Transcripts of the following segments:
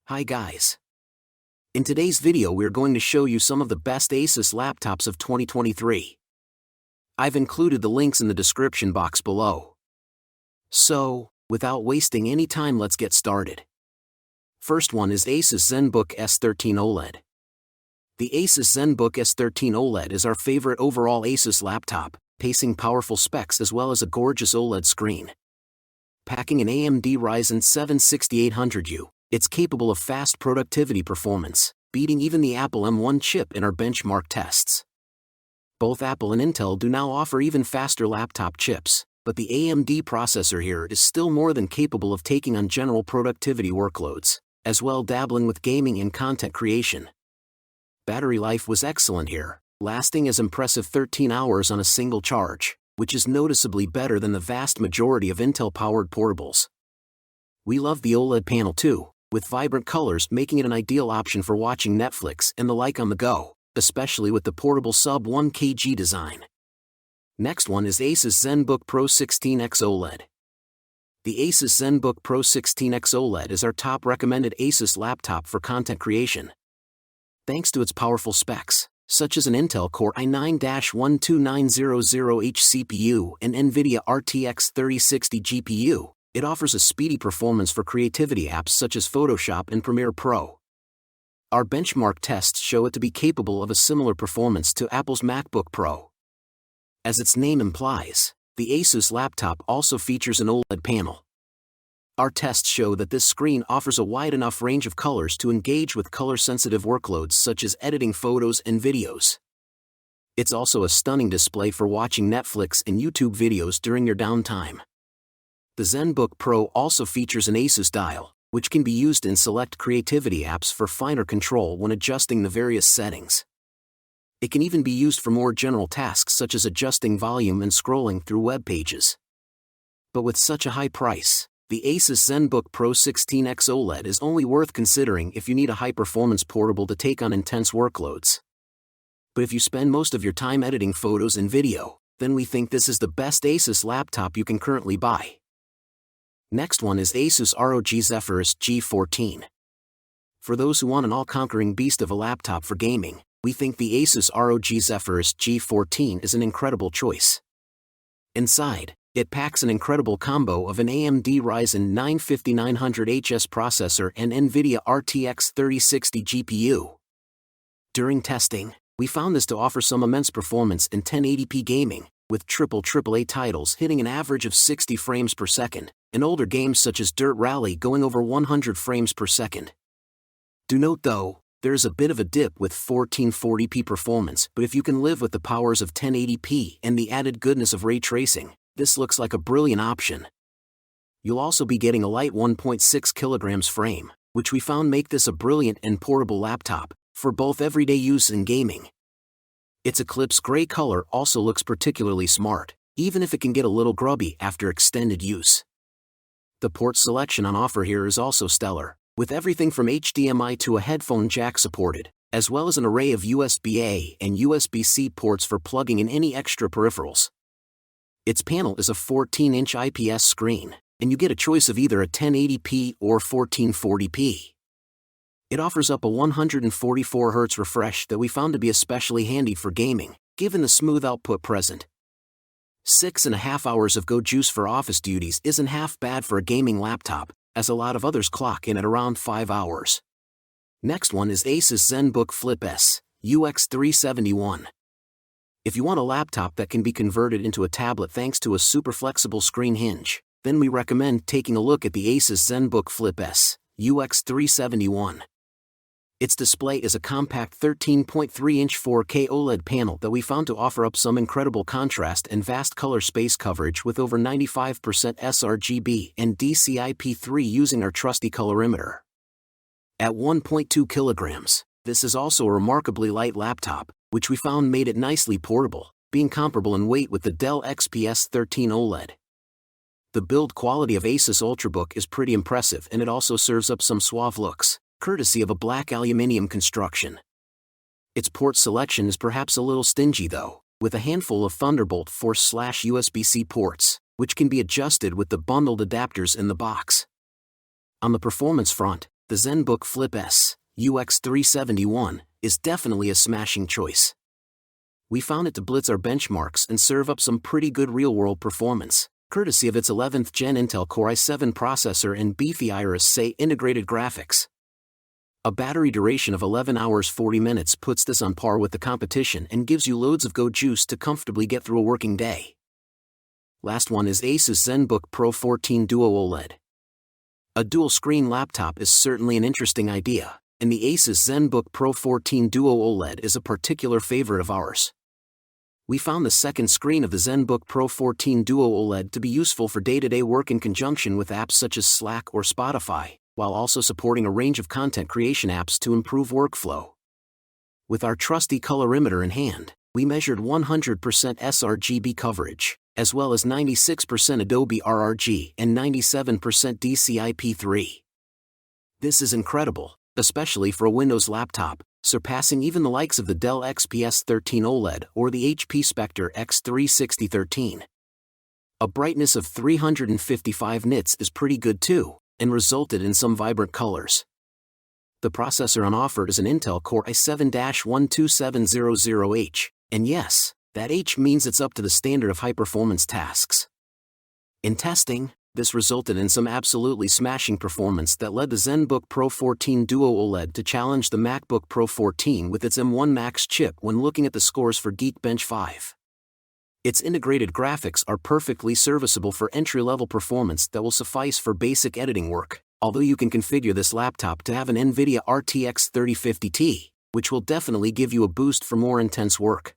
Hi guys. In today's video we're going to show you some of the best Asus laptops of 2023. I've included the links in the description box below. So, without wasting any time, let's get started. First one is Asus Zenbook S13 OLED. The Asus Zenbook S13 OLED is our favorite overall Asus laptop, pacing powerful specs as well as a gorgeous OLED screen. Packing an AMD Ryzen 7 6800U, it's capable of fast productivity performance, beating even the Apple M1 chip in our benchmark tests. Both Apple and Intel do now offer even faster laptop chips, but the AMD processor here is still more than capable of taking on general productivity workloads, as well dabbling with gaming and content creation. Battery life was excellent here, lasting as impressive 13 hours on a single charge, which is noticeably better than the vast majority of Intel-powered portables. We love the OLED panel too, with vibrant colors making it an ideal option for watching Netflix and the like on the go, especially with the portable sub-1 kg design. Next one is Asus Zenbook Pro 16X OLED. The Asus Zenbook Pro 16X OLED is our top recommended Asus laptop for content creation. Thanks to its powerful specs, such as an Intel Core i9-12900H CPU and NVIDIA RTX 3060 GPU, it offers a speedy performance for creativity apps such as Photoshop and Premiere Pro. Our benchmark tests show it to be capable of a similar performance to Apple's MacBook Pro. As its name implies, the Asus laptop also features an OLED panel. Our tests show that this screen offers a wide enough range of colors to engage with color-sensitive workloads such as editing photos and videos. It's also a stunning display for watching Netflix and YouTube videos during your downtime. The Zenbook Pro also features an Asus dial, which can be used in select creativity apps for finer control when adjusting the various settings. It can even be used for more general tasks such as adjusting volume and scrolling through web pages. But with such a high price, the Asus Zenbook Pro 16X OLED is only worth considering if you need a high-performance portable to take on intense workloads. But if you spend most of your time editing photos and video, then we think this is the best Asus laptop you can currently buy. Next one is Asus ROG Zephyrus G14. For those who want an all-conquering beast of a laptop for gaming, we think the Asus ROG Zephyrus G14 is an incredible choice. Inside, it packs an incredible combo of an AMD Ryzen 9 5900HS processor and NVIDIA RTX 3060 GPU. During testing, we found this to offer some immense performance in 1080p gaming, with AAA titles hitting an average of 60 frames per second, and older games such as Dirt Rally going over 100 frames per second. Do note though, there is a bit of a dip with 1440p performance, but if you can live with the powers of 1080p and the added goodness of ray tracing, this looks like a brilliant option. You'll also be getting a light 1.6 kilograms frame, which we found make this a brilliant and portable laptop, for both everyday use and gaming. Its Eclipse gray color also looks particularly smart, even if it can get a little grubby after extended use. The port selection on offer here is also stellar, with everything from HDMI to a headphone jack supported, as well as an array of USB-A and USB-C ports for plugging in any extra peripherals. Its panel is a 14-inch IPS screen, and you get a choice of either a 1080p or 1440p. It offers up a 144 Hz refresh that we found to be especially handy for gaming, given the smooth output present. 6.5 hours of go juice for office duties isn't half bad for a gaming laptop, as a lot of others clock in at around 5 hours. Next one is Asus Zenbook Flip S UX371. If you want a laptop that can be converted into a tablet thanks to a super flexible screen hinge, then we recommend taking a look at the Asus Zenbook Flip S UX371. Its display is a compact 13.3-inch 4K OLED panel that we found to offer up some incredible contrast and vast color space coverage with over 95% sRGB and DCI-P3 using our trusty colorimeter. At 1.2 kilograms, this is also a remarkably light laptop, which we found made it nicely portable, being comparable in weight with the Dell XPS 13 OLED. The build quality of Asus Ultrabook is pretty impressive, and it also serves up some suave looks, courtesy of a black aluminum construction. Its port selection is perhaps a little stingy though, with a handful of Thunderbolt 4/USB-C ports, which can be adjusted with the bundled adapters in the box. On the performance front, the Zenbook Flip S UX371 is definitely a smashing choice. We found it to blitz our benchmarks and serve up some pretty good real-world performance, courtesy of its 11th Gen Intel Core i7 processor and beefy Iris-Xe integrated graphics. A battery duration of 11 hours 40 minutes puts this on par with the competition and gives you loads of go juice to comfortably get through a working day. Last one is Asus Zenbook Pro 14 Duo OLED. A dual-screen laptop is certainly an interesting idea, and the Asus Zenbook Pro 14 Duo OLED is a particular favorite of ours. We found the second screen of the Zenbook Pro 14 Duo OLED to be useful for day-to-day work in conjunction with apps such as Slack or Spotify, while also supporting a range of content creation apps to improve workflow. With our trusty colorimeter in hand, we measured 100% sRGB coverage, as well as 96% Adobe RRG and 97% DCI-P3. This is incredible, especially for a Windows laptop, surpassing even the likes of the Dell XPS 13 OLED or the HP Spectre X360 13. A brightness of 355 nits is pretty good too, and resulted in some vibrant colors. The processor on offer is an Intel Core i7-12700H, and yes, that H means it's up to the standard of high-performance tasks. In testing, this resulted in some absolutely smashing performance that led the Zenbook Pro 14 Duo OLED to challenge the MacBook Pro 14 with its M1 Max chip when looking at the scores for Geekbench 5. Its integrated graphics are perfectly serviceable for entry-level performance that will suffice for basic editing work, although you can configure this laptop to have an NVIDIA RTX 3050 Ti, which will definitely give you a boost for more intense work.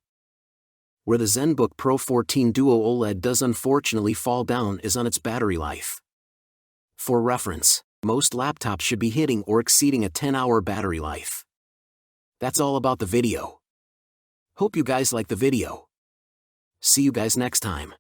Where the Zenbook Pro 14 Duo OLED does unfortunately fall down is on its battery life. For reference, most laptops should be hitting or exceeding a 10-hour battery life. That's all about the video. Hope you guys like the video. See you guys next time.